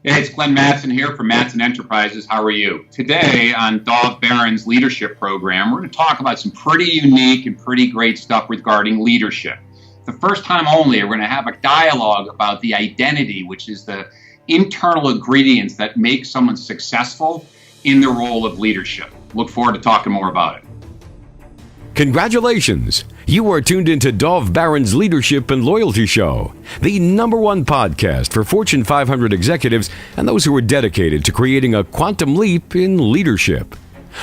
Hey, it's Glen Mattson here from Mattson Enterprises. How are you? Today on Dov Barron's leadership program, we're going to talk about some pretty unique and pretty great stuff regarding leadership. The first time only, we're going to have a dialogue about the identity, which is the internal ingredients that make someone successful in the role of leadership. Look forward to talking more about it. Congratulations! You are tuned into Dov Barron's Leadership and Loyalty Show, the #1 podcast for Fortune 500 executives and those who are dedicated to creating a quantum leap in leadership.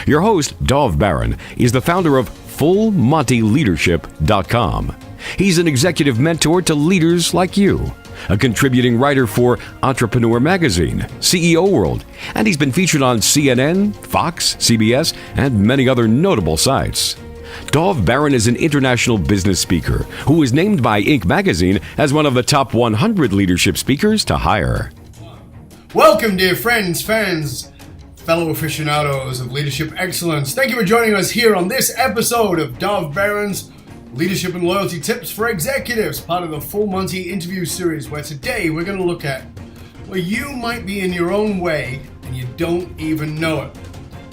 Your host, Dov Barron, is the founder of FullMontyLeadership.com. He's an executive mentor to leaders like you, a contributing writer for Entrepreneur Magazine, CEO World, and he's been featured on CNN, Fox, CBS, and many other notable sites. Dov Barron is an international business speaker who was named by Inc. magazine as one of the top 100 leadership speakers to hire. Welcome, dear friends, fans, fellow aficionados of leadership excellence. Thank you for joining us here on this episode of Dov Barron's Leadership and Loyalty Tips for Executives, part of the Full Monty interview series, where today we're going to look at where you might be in your own way and you don't even know it.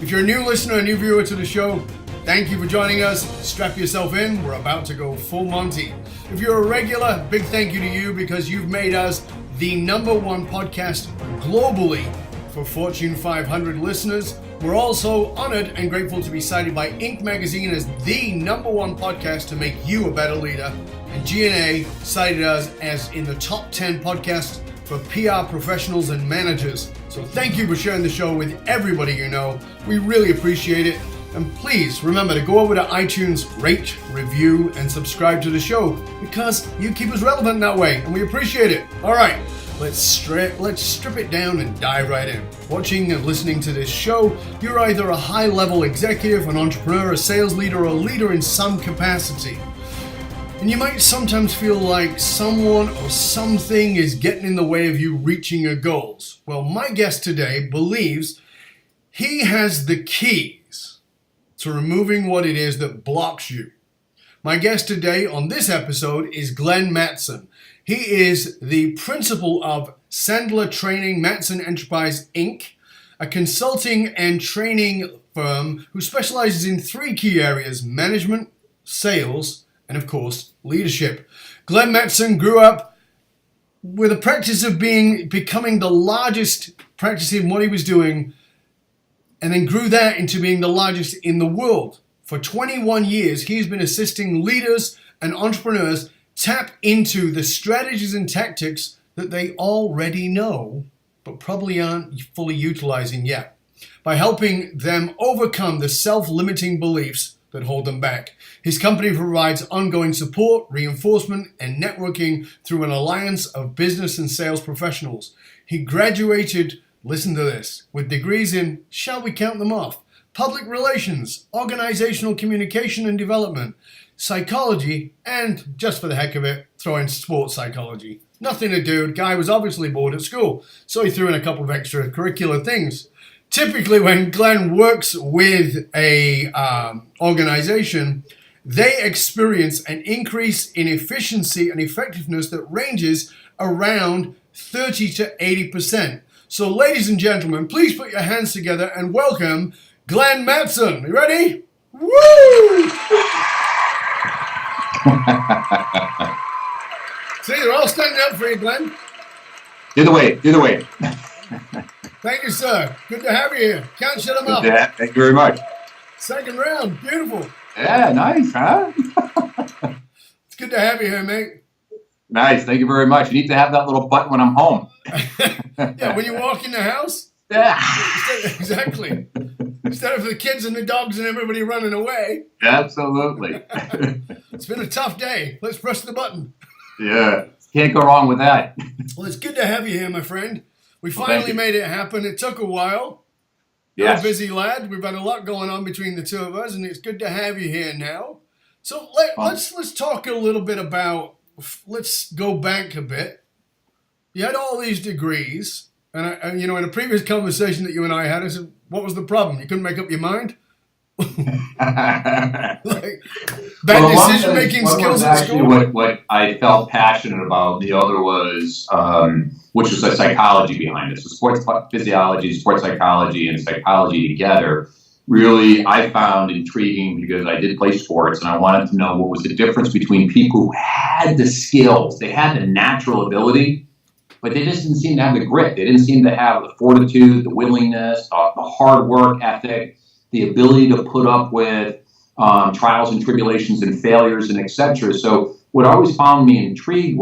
If you're a new listener, a new viewer to the show, thank you for joining us. Strap yourself in. We're about to go full Monty. If you're a regular, big thank you to you because you've made us the #1 podcast globally for Fortune 500 listeners. We're also honored and grateful to be cited by Inc. magazine as the #1 podcast to make you a better leader. And G&A cited us as in the top 10 podcasts for PR professionals and managers. So thank you for sharing the show with everybody you know. We really appreciate it. And please remember to go over to iTunes, rate, review, and subscribe to the show because you keep us relevant that way, and we appreciate it. All right, let's strip it down and dive right in. Watching and listening to this show, you're either a high-level executive, an entrepreneur, a sales leader, or a leader in some capacity. And you might sometimes feel like someone or something is getting in the way of you reaching your goals. Well, my guest today believes he has the key to removing what it is that blocks you. My guest today on this episode is Glen Mattson. He is the Principal of Sandler Training, Mattson Enterprises Inc., a consulting and training firm who specializes in 3 key areas: management, sales, and of course, leadership. Glen Mattson grew up with a practice of becoming the largest practice in what he was doing, and then grew that into being the largest in the world. For 21 years, he's been assisting leaders and entrepreneurs tap into the strategies and tactics that they already know, but probably aren't fully utilizing yet, by helping them overcome the self-limiting beliefs that hold them back. His company provides ongoing support, reinforcement, and networking through an alliance of business and sales professionals. He graduated, listen to this, with degrees in, shall we count them off, public relations, organizational communication and development, psychology, and just for the heck of it, throw in sports psychology. Nothing to do. The guy was obviously bored at school, so he threw in a couple of extracurricular things. Typically, when Glen works with a organization, they experience an increase in efficiency and effectiveness that ranges around 30 to 80%. So, ladies and gentlemen, please put your hands together and welcome Glen Mattson. You ready? Woo! See, they're all standing up for you, Glen. Do the wave. Thank you, sir. Good to have you here. Can't shut them up. Yeah, thank you very much. Second round. Beautiful. Yeah, nice, huh? It's good to have you here, mate. Nice, thank you very much. You need to have that little button when I'm home. Yeah, when you walk in the house. Yeah. Exactly. Instead of the kids and the dogs and everybody running away. Absolutely. It's been a tough day. Let's press the button. Yeah, can't go wrong with that. Well, it's good to have you here, my friend. We finally made it happen. It took a while. You're a busy lad. We've had a lot going on between the two of us, and it's good to have you here now. So let's talk a little bit about, let's go back a bit. You had all these degrees, and in a previous conversation that you and I had, I said, what was the problem? You couldn't make up your mind? Like, bad decision-making skills at school? What I felt passionate about. The other was, which was the psychology behind it. So sports physiology, sports psychology, and psychology together really I found intriguing because I did play sports and I wanted to know what was the difference between people who had the skills, they had the natural ability, but they just didn't seem to have the grit. They didn't seem to have the fortitude, the willingness, the hard work ethic, the ability to put up with trials and tribulations and failures and etc. So what always found me intrigued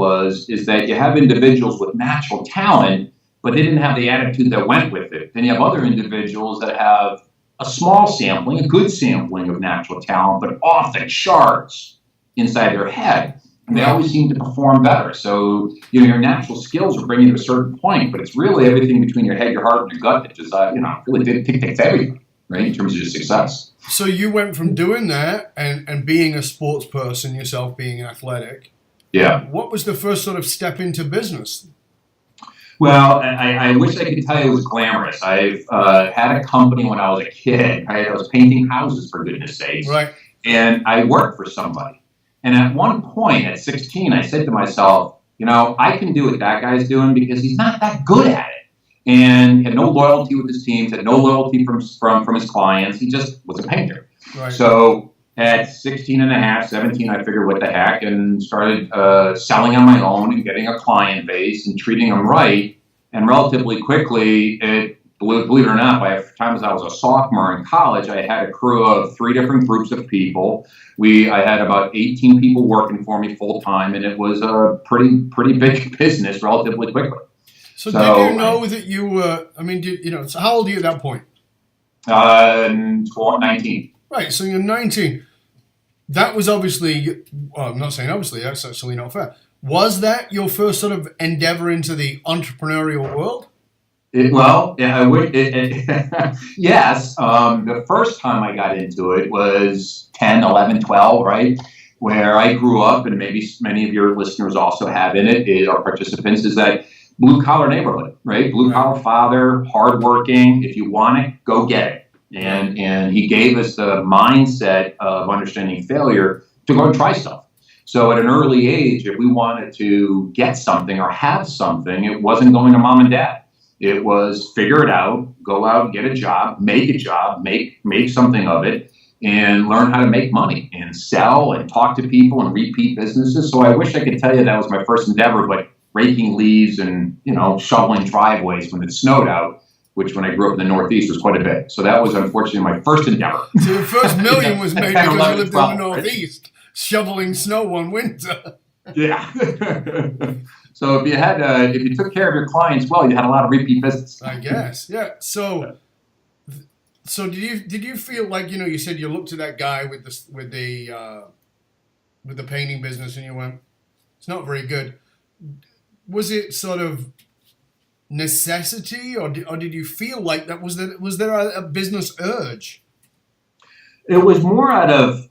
is that you have individuals with natural talent, but they didn't have the attitude that went with it. Then you have other individuals that have a small sampling, a good sampling of natural talent, but off the charts inside their head. And they always seem to perform better. So, your natural skills will bring you to a certain point, but it's really everything between your head, your heart, and your gut that just, really dictates everything, right, in terms of your success. So you went from doing that and being a sports person yourself, being athletic. Yeah. What was the first sort of step into business? Well, I wish I could tell you it was glamorous. I've had a company when I was a kid. I was painting houses, for goodness sakes. Right. And I worked for somebody. And at one point, at 16, I said to myself, I can do what that guy's doing because he's not that good at it. And had no loyalty with his teams, had no loyalty from his clients. He just was a painter. Right. So at 16 and a half, 17, I figured what the heck and started selling on my own and getting a client base and treating them right. And relatively quickly, believe it or not, by the time I was a sophomore in college, I had a crew of 3 different groups of people. I had about 18 people working for me full time, and it was a pretty big business relatively quickly. So did you know that you were? So how old are you at that point? 19. Right. So you're 19. That was obviously. Well, I'm not saying obviously. That's actually not fair. Was that your first sort of endeavor into the entrepreneurial world? Yes. The first time I got into it was 10, 11, 12, right? Where I grew up, and maybe many of your listeners also have in it, our participants, is that blue-collar neighborhood, right? Blue-collar father, hardworking. If you want it, go get it. And he gave us the mindset of understanding failure to go and try stuff. So at an early age, if we wanted to get something or have something, it wasn't going to mom and dad. It was figure it out, go out and get a job, make something of it, and learn how to make money and sell and talk to people and repeat businesses. So I wish I could tell you that was my first endeavor, but raking leaves and, shoveling driveways when it snowed out, which when I grew up in the Northeast was quite a bit. So that was unfortunately my first endeavor. So your first million was made because you lived in the Northeast, shoveling snow one winter. Yeah. So if you took care of your clients well, you had a lot of repeat business. I guess, yeah. So did you feel like you said you looked at that guy with the painting business and you went, it's not very good. Was it sort of necessity, or did you feel like that? Was there a business urge? It was more out of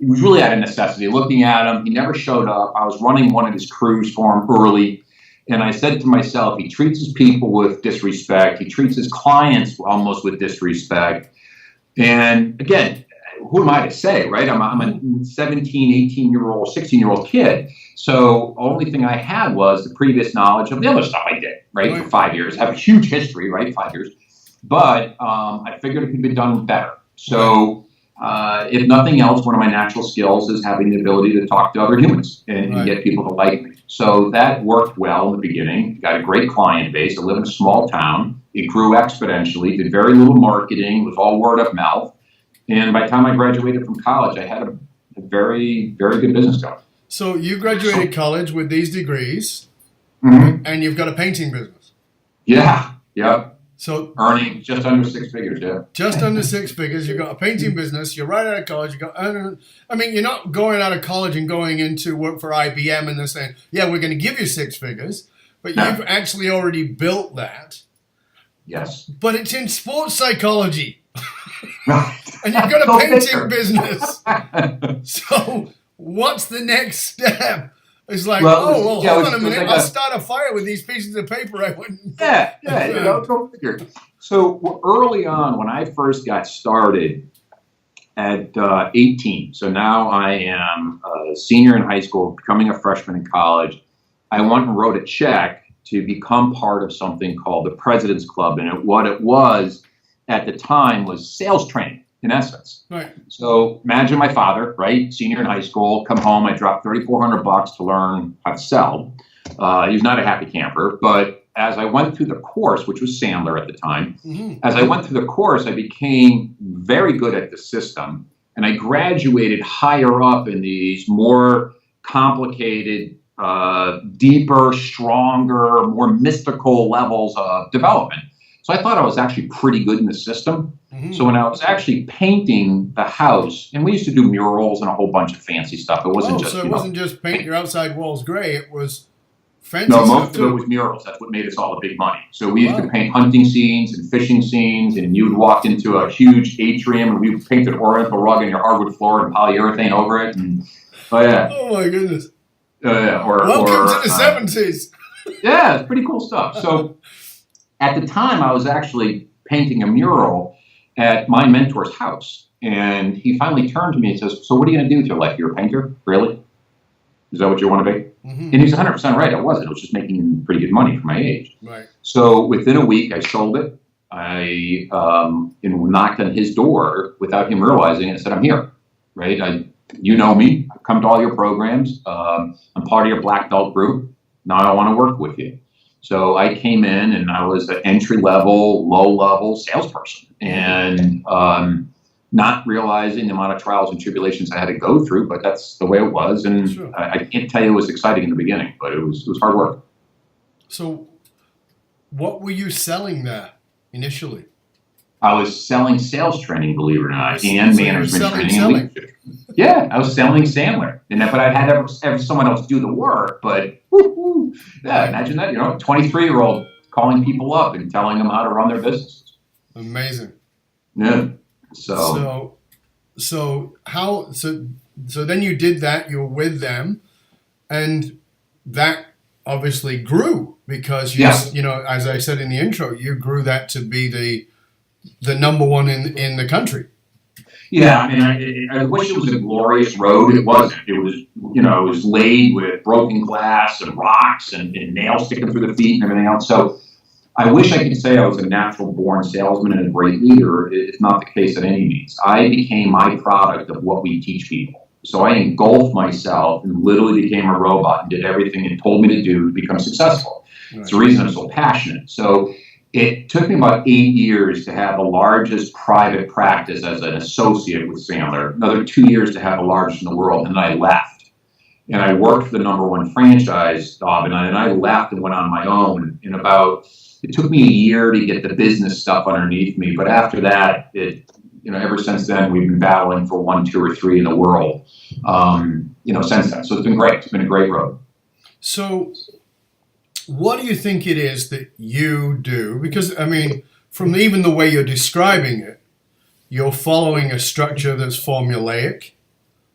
it was really out of necessity. Looking at him, he never showed up. I was running one of his crews for him early, and I said to myself, he treats his people with disrespect. He treats his clients almost with disrespect. And again, who am I to say, right? I'm a 17, 18-year-old, 16-year-old kid. So the only thing I had was the previous knowledge of the other stuff I did, right, for 5 years. I have a huge history, right, 5 years. But I figured it could be done better. So if nothing else, one of my natural skills is having the ability to talk to other humans and get people to like me. So that worked well in the beginning. Got a great client base. I live in a small town. It grew exponentially, did very little marketing, was all word of mouth. And by the time I graduated from college, I had a very, very good business going. So you graduated college with these degrees, and you've got a painting business. Yeah. So earning just under 6 figures, yeah. Just under 6 figures. You've got a painting business. You're right out of college. You're not going out of college and going into work for IBM and they're saying, yeah, we're going to give you 6 figures. But you've actually already built that. Yes. But it's in sports psychology. Right. And you've got a painting business. So what's the next step? It's like, hold on a minute. I'll start a fire with these pieces of paper. I wouldn't. Yeah. Go figure. So early on, when I first got started at 18, so now I am a senior in high school, becoming a freshman in college, I went and wrote a check to become part of something called the President's Club. And what it was at the time was sales training, in essence. Right. So imagine my father, right, senior in high school, come home, I dropped $3,400 to learn how to sell. He was not a happy camper, but as I went through the course, which was Sandler at the time, as I went through the course, I became very good at the system, and I graduated higher up in these more complicated, deeper, stronger, more mystical levels of development. So I thought I was actually pretty good in the system. So when I was actually painting the house, and we used to do murals and a whole bunch of fancy stuff. It wasn't just, so it wasn't just paint your outside walls gray. It was fancy no, stuff most of it too. was murals. That's what made us all the big money. So we used to paint hunting scenes and fishing scenes, and you'd walk into a huge atrium, and we painted oriental rug on your hardwood floor and polyurethane over it. And Oh my goodness! Welcome to the 70s. Yeah, it's pretty cool stuff. So at the time, I was actually painting a mural at my mentor's house, and he finally turned to me and says, "So what are you going to do with your life? You're a painter, really? Is that what you want to be?" And he was 100% right. I wasn't. I was just making pretty good money for my age. Right. So within a week, I sold it. I knocked on his door without him realizing it and said, "I'm here, right? You know me. I've come to all your programs. I'm part of your black belt group. Now I want to work with you." So I came in and I was an entry-level, low-level salesperson, and not realizing the amount of trials and tribulations I had to go through, but that's the way it was. And Sure. I can't tell you it was exciting in the beginning, but it was hard work. So what were you selling there initially? I was selling sales training, believe it or not, and So you were management training. selling. And leadership. Yeah, I was selling Sandler, but I'd had have someone else do the work. But yeah, imagine that, 23-year-old calling people up and telling them how to run their businesses. Amazing. Yeah. So then you did that. You were with them, and that obviously grew because as I said in the intro, you grew that to be the number one in the country. Yeah, I mean, I wish it was a glorious road. It wasn't. It was, it was laid with broken glass and rocks and nails sticking through the feet and everything else. So I wish I could say I was a natural-born salesman and a great leader. It's not the case at any means. I became my product of what we teach people. So I engulfed myself and literally became a robot and did everything it told me to do to become successful. Right. It's the reason I'm so passionate. So it took me about 8 years to have the largest private practice as an associate with Sandler, another 2 years to have the largest in the world, and then I left. And I worked for the number one franchise, and I left and went on my own. It took me a year to get the business stuff underneath me, but after that, ever since then, we've been battling for 1, 2, or 3 in the world, since then. So it's been great. It's been a great road. So what do you think it is that you do? Because, I mean, from even the way you're describing it, you're following a structure that's formulaic.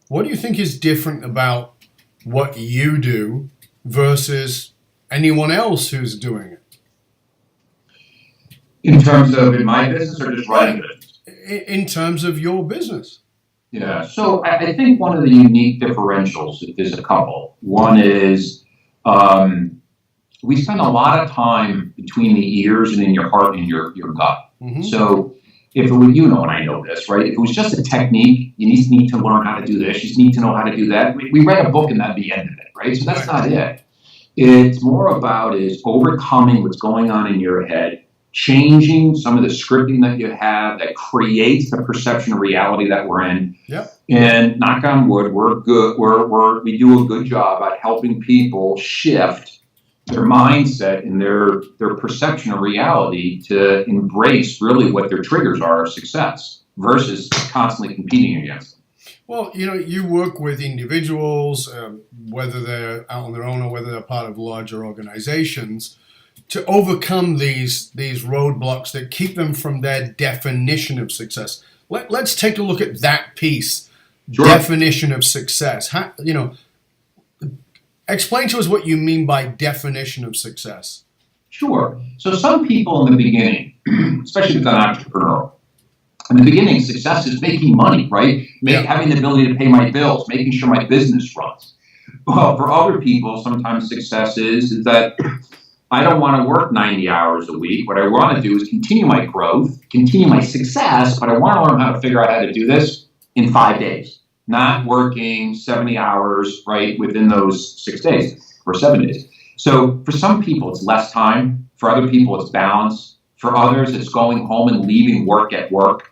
What do you think is different about what you do versus anyone else who's doing it? In terms of in my business or just running business? In terms of your business. Yeah. So I think one of the unique differentials, there's a couple. One is we spend a lot of time between the ears and in your heart and your gut. Mm-hmm. So if it was, and I know this, right? If it was just a technique, you need to learn how to do this. You just need to know how to do that. We read a book and that'd be the end of it, right? So that's not it. It's more about is overcoming what's going on in your head, changing some of the scripting that you have that creates the perception of reality that we're in. Yep. And knock on wood, we're good. We do a good job at helping people shift their mindset and their perception of reality to embrace really what their triggers are of success versus constantly competing against them. Well, you work with individuals, whether they're out on their own or whether they're part of larger organizations, to overcome these roadblocks that keep them from their definition of success. Let's take a look at that piece. Sure. Definition of success. How, explain to us what you mean by definition of success. Sure. So some people in the beginning, especially with an entrepreneur, in the beginning, success is making money, right? Having the ability to pay my bills, making sure my business runs. Well, for other people, sometimes success is that I don't want to work 90 hours a week. What I want to do is continue my growth, continue my success, but I want to learn how to figure out how to do this in 5 days, not working 70 hours, right, within those 6 days or 7 days. So for some people, it's less time. For other people, it's balance. For others, it's going home and leaving work at work.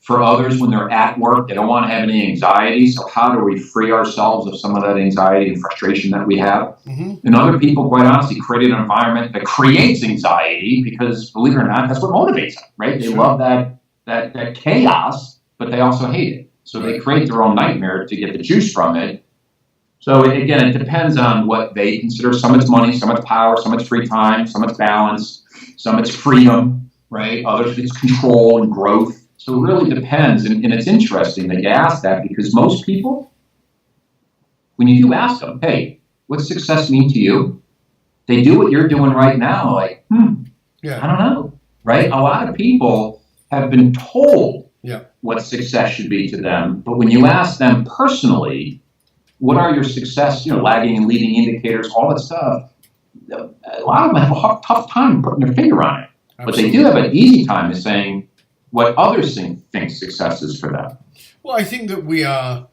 For others, when they're at work, they don't want to have any anxiety. So how do we free ourselves of some of that anxiety and frustration that we have? Mm-hmm. And other people, quite honestly, create an environment that creates anxiety because, believe it or not, that's what motivates them, right? They love that chaos, but they also hate it. So they create their own nightmare to get the juice from it. So again, it depends on what they consider. Some it's money, some it's power, some it's free time, some it's balance, some it's freedom, right? Others it's control and growth. So it really depends. And it's interesting that you ask that because most people, when you do ask them, hey, what's success mean to you? They do what you're doing right now. Like, I don't know, right? A lot of people have been told what success should be to them. But when you ask them personally, what are your success, lagging and leading indicators, all that stuff, a lot of them have a tough time putting their finger on it. Absolutely. But they do have an easy time in saying what others think success is for them. Well, I think that we are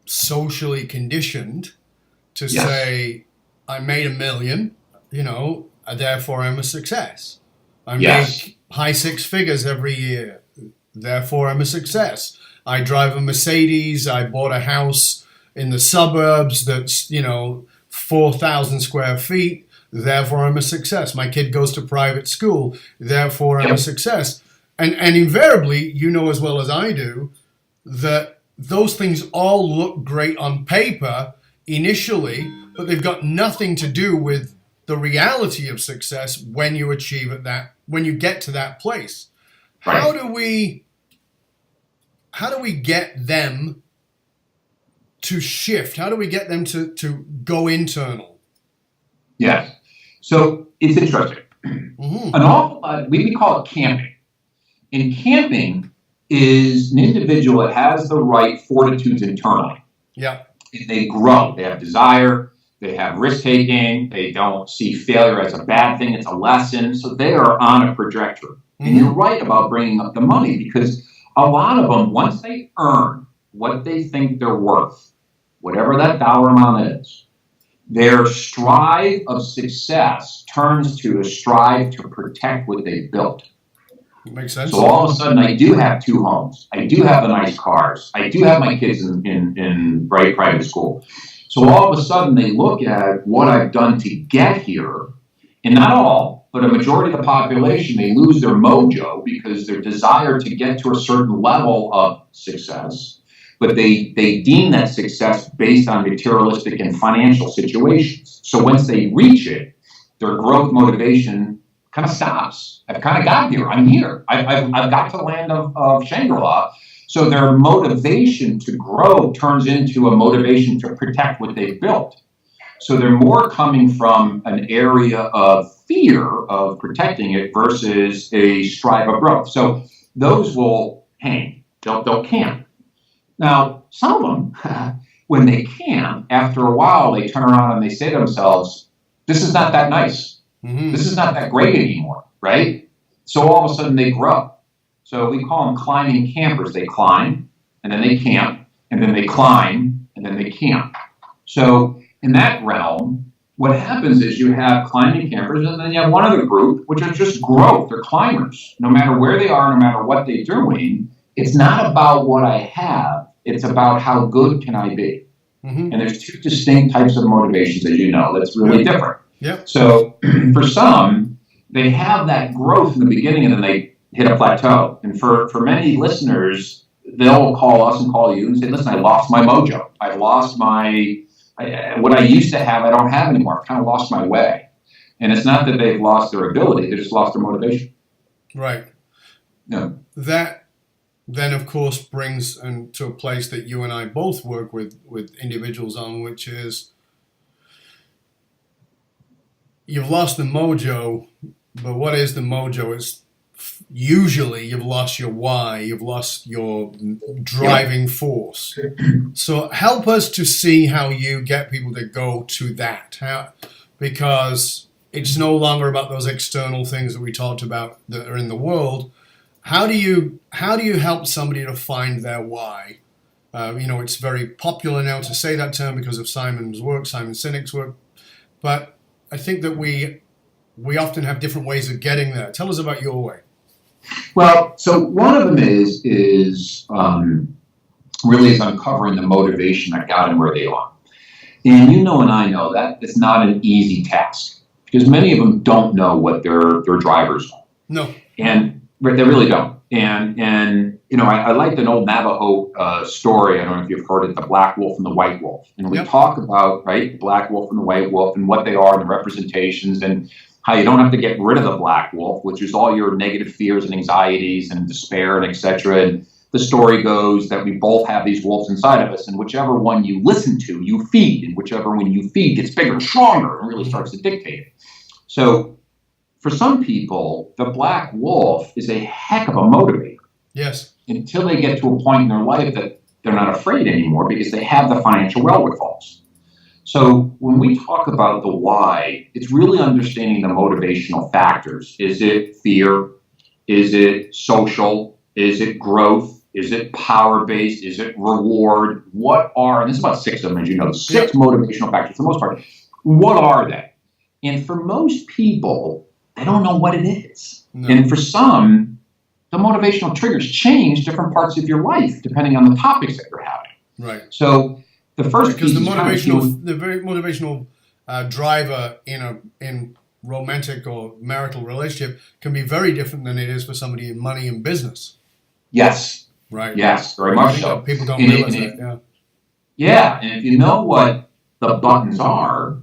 socially conditioned to say, I made $1 million, therefore I'm a success. I make high 6 figures every year, therefore I'm a success. I drive a Mercedes, I bought a house in the suburbs that's, 4,000 square feet, therefore I'm a success. My kid goes to private school, therefore I'm a success. And invariably, as well as I do, that those things all look great on paper initially, but they've got nothing to do with the reality of success when you achieve when you get to that place. Right. How do we get them to shift? How do we get them to go internal? Yes. So it's interesting. Mm-hmm. An awful lot, we call it camping. And camping is an individual that has the right fortitudes internally. Yeah. They grow. They have desire. They have risk-taking. They don't see failure as a bad thing. It's a lesson. So they are on a trajectory. Mm-hmm. And you're right about bringing up the money because a lot of them, once they earn what they think they're worth, whatever that dollar amount is, their strive of success turns to a strive to protect what they built. Makes sense. So all of a sudden, I do have 2 homes. I do have the nice cars. I do have my kids in private school. So all of a sudden, they look at what I've done to get here, and not all, but a majority of the population, they lose their mojo because their desire to get to a certain level of success, but they deem that success based on materialistic and financial situations. So once they reach it, their growth motivation kind of stops. I've kind of got here. I'm here. I've got to the land of Shangri-La. So their motivation to grow turns into a motivation to protect what they've built. So they're more coming from an area of fear of protecting it versus a strive of growth. So those will hang. They'll camp. Now, some of them, when they camp, after a while, they turn around and they say to themselves, this is not that nice. Mm-hmm. This is not that great anymore, right? So all of a sudden they grow. So we call them climbing campers. They climb, and then they camp, and then they climb, and then they camp. So in that realm, what happens is you have climbing campers, and then you have one other group, which is just growth. They're climbers. No matter where they are, no matter what they're doing, it's not about what I have. It's about how good can I be. Mm-hmm. And there's 2 distinct types of motivations, as you know, that's really different. Yep. So for some, they have that growth in the beginning and then they hit a plateau. And for many listeners, they'll call us and call you and say, listen, I lost my mojo. I lost what I used to have, I don't have anymore. I've kind of lost my way. And it's not that they've lost their ability, they just lost their motivation. Right. Yeah. That then, of course, brings to a place that you and I both work with individuals on, which is, you've lost the mojo, but what is the mojo? It's usually you've lost your why, you've lost your driving force. So help us to see how you get people to go to that. Because it's no longer about those external things that we talked about that are in the world. How do you help somebody to find their why? It's very popular now to say that term because of Simon Sinek's work, but I think that we often have different ways of getting there. Tell us about your way. Well, so one of them is really is uncovering the motivation that got them where they are. And you know and I know that it's not an easy task because many of them don't know what their drivers are. No. And they really don't. And I liked an old Navajo story. I don't know if you've heard it, the black wolf and the white wolf. And we talk about, right, the black wolf and the white wolf and what they are and the representations and how you don't have to get rid of the black wolf, which is all your negative fears and anxieties and despair and etc. And the story goes that we both have these wolves inside of us, and whichever one you listen to, you feed, and whichever one you feed gets bigger and stronger and really starts to dictate it. So for some people, the black wolf is a heck of a motivator. Yes. Until they get to a point in their life that they're not afraid anymore because they have the financial wherewithals. So when we talk about the why, it's really understanding the motivational factors. Is it fear? Is it social? Is it growth? Is it power-based? Is it reward? What are, and this is about 6 of them, as you know, 6 motivational factors for the most part. What are they? And for most people, they don't know what it is. No. And for some, the motivational triggers change different parts of your life depending on the topics that you're having. Right. So the first because the very motivational driver in romantic or marital relationship can be very different than it is for somebody in money and business. Yes. Right. Yes, very much so. People don't realize that. Yeah, and if you know what the buttons are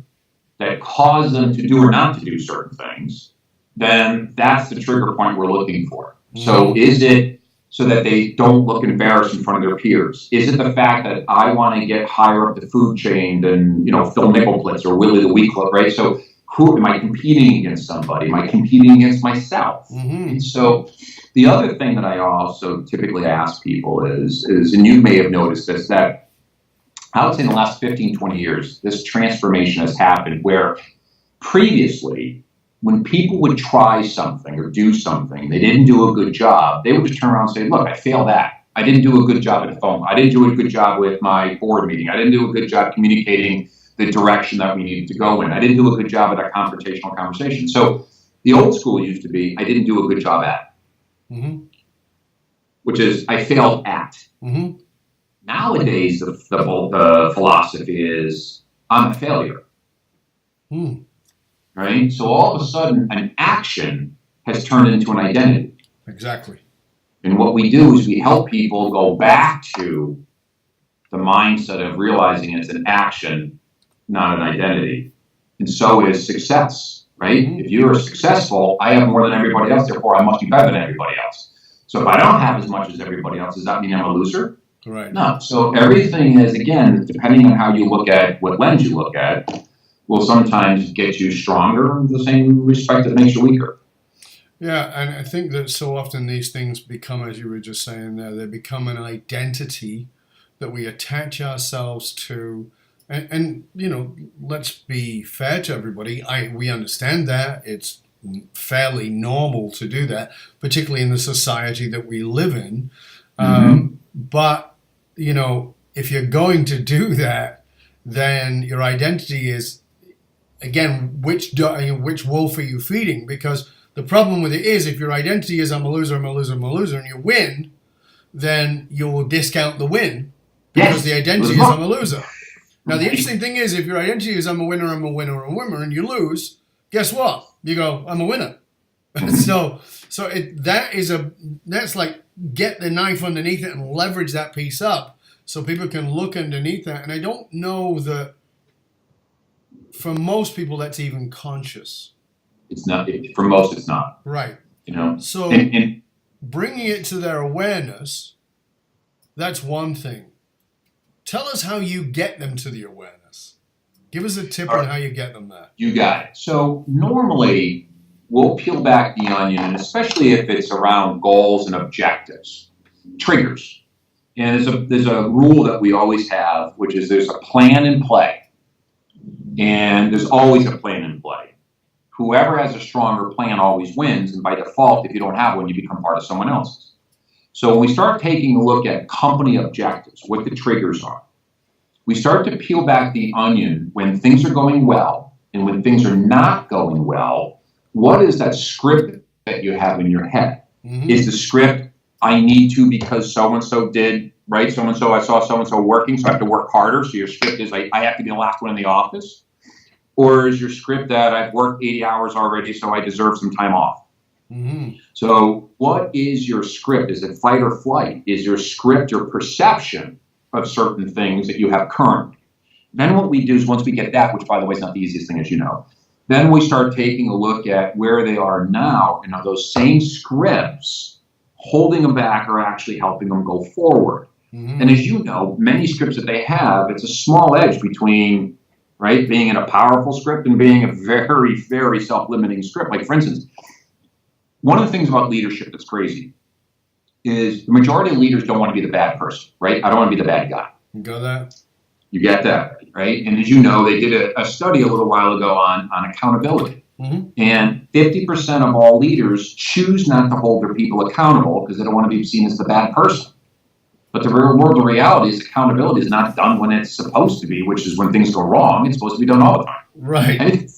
that cause them to do or not to do certain things, then that's the trigger point we're looking for. So is it so that they don't look embarrassed in front of their peers? Is it the fact that I want to get higher up the food chain than, Phil Nickelplitz or Willie the Weakfoot, right? So who am I competing against? Somebody? Am I competing against myself? Mm-hmm. And so the other thing that I also typically ask people is, and you may have noticed this, that I would say in the last 15, 20 years, this transformation has happened where previously, when people would try something or do something, they didn't do a good job, they would just turn around and say, look, I failed that. I didn't do a good job at the phone. I didn't do a good job with my board meeting. I didn't do a good job communicating the direction that we needed to go in. I didn't do a good job at a confrontational conversation. So the old school used to be, I didn't do a good job at, which is I failed at. Mm-hmm. Nowadays, the philosophy is I'm a failure. Right? So all of a sudden, an action has turned into an identity. Exactly. And what we do is we help people go back to the mindset of realizing it's an action, not an identity. And so is success, right? Mm-hmm. If you're successful, I have more than everybody else, therefore I must be better than everybody else. So if I don't have as much as everybody else, does that mean I'm a loser? Right. No. So everything is, again, depending on how you look at what lens you look at, will sometimes get you stronger in the same respect that makes you weaker. Yeah, and I think that so often these things become, as you were just saying there, they become an identity that we attach ourselves to. And let's be fair to everybody. We understand that. It's fairly normal to do that, particularly in the society that we live in. But, if you're going to do that, then your identity is, again, which wolf are you feeding? Because the problem with it is if your identity is I'm a loser, and you win, then you will discount the win because the identity is I'm a loser. Now, the interesting thing is if your identity is I'm a winner, and you lose, guess what? You go, I'm a winner. That's like get the knife underneath it and leverage that piece up so people can look underneath that. And I don't know that for most people that's even conscious. It's not. For most, it's not. Right. So bringing it to their awareness, that's one thing. Tell us how you get them to the awareness. Give us a tip on how you get them there. You got it. So normally we'll peel back the onion, and especially if it's around goals and objectives, triggers. And there's a rule that we always have, which is there's a plan in play. And there's always a plan in play. Whoever has a stronger plan always wins, and by default, if you don't have one, you become part of someone else's. So when we start taking a look at company objectives, what the triggers are, we start to peel back the onion when things are going well and when things are not going well. What is that script that you have in your head? Mm-hmm. Is the script, I need to because so-and-so did, right? So-and-so, I saw so-and-so working, so I have to work harder. So your script is, I have to be the last one in the office. Or is your script that I've worked 80 hours already, so I deserve some time off? Mm-hmm. So what is your script? Is it fight or flight? Is your script your perception of certain things that you have currently? Then what we do is once we get that, which by the way is not the easiest thing as you know, then we start taking a look at where they are now, and are those same scripts holding them back or actually helping them go forward? Mm-hmm. And as you know, many scripts that they have, it's a small edge between, right, being in a powerful script and being a very, very self-limiting script. Like, for instance, one of the things about leadership that's crazy is the majority of leaders don't want to be the bad person, right? I don't want to be the bad guy. You got that? You get that, right? And as you know, they did a study a little while ago on accountability. Mm-hmm. And 50% of all leaders choose not to hold their people accountable because they don't want to be seen as the bad person. But the real world, the reality is accountability is not done when it's supposed to be, which is when things go wrong. It's supposed to be done all the time. Right.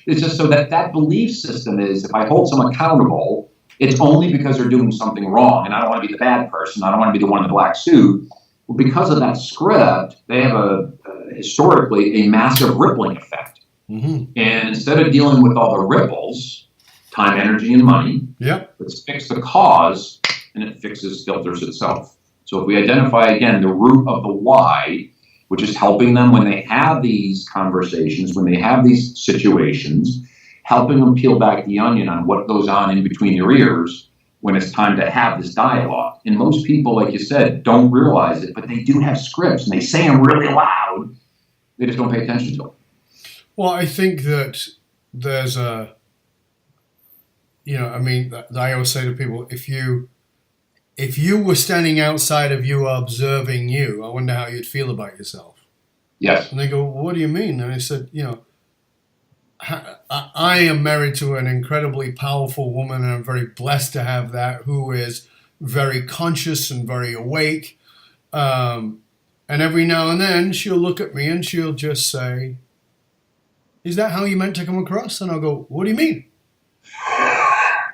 It's just so that belief system is, if I hold someone accountable, it's only because they're doing something wrong. And I don't want to be the bad person. I don't want to be the one in the black suit. Well, because of that script, they have historically a massive rippling effect. Mm-hmm. And instead of dealing with all the ripples, time, energy, and money, let's fix the cause, and it filters itself. So if we identify, again, the root of the why, which is helping them when they have these conversations, when they have these situations, helping them peel back the onion on what goes on in between your ears when it's time to have this dialogue. And most people, like you said, don't realize it, but they do have scripts, and they say them really loud. They just don't pay attention to them. Well, I think that there's I always say to people, if you were standing outside of you observing you, I wonder how you'd feel about yourself. Yes. And they go, well, what do you mean? And I said, I am married to an incredibly powerful woman, and I'm very blessed to have that, who is very conscious and very awake. And every now and then she'll look at me and she'll just say, is that how you meant to come across? And I'll go, what do you mean?